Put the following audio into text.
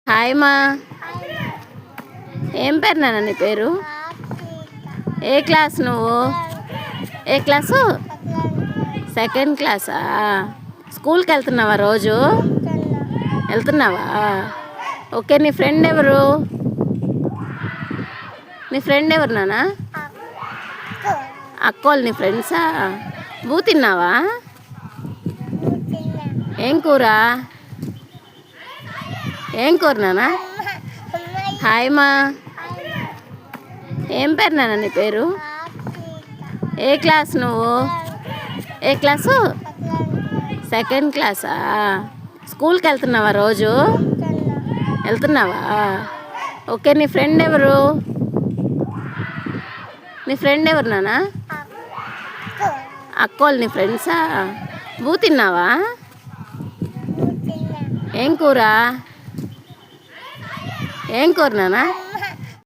Hi మా. ఏం పేరు నాన్న నీ పేరు? ఏ క్లాస్ నువ్వు? ఏ క్లాసు? సెకండ్ క్లాసా? స్కూల్కి వెళ్తున్నావా రోజు? వెళ్తున్నావా? ఓకే, నీ ఫ్రెండ్ ఎవరు? నీ ఫ్రెండ్ ఎవరు నాన్న? అక్కోళ్ళు నీ ఫ్రెండ్సా? బూ తిన్నావా? ఏం కూర? ఏం కూర నాన్న? హాయ్ మా. ఏం పేరు నాన్న నీ పేరు? ఏ క్లాస్ నువ్వు? ఏ క్లాసు? సెకండ్ క్లాసా? స్కూల్కి వెళ్తున్నావా రోజు? వెళ్తున్నావా? ఓకే, నీ ఫ్రెండ్ ఎవరు? నీ ఫ్రెండ్ ఎవరు నాన్న? అక్కోళ్ళు నీ ఫ్రెండ్సా? బూ తిన్నావా? ఏం కూర? ఏం కూర నాన్న?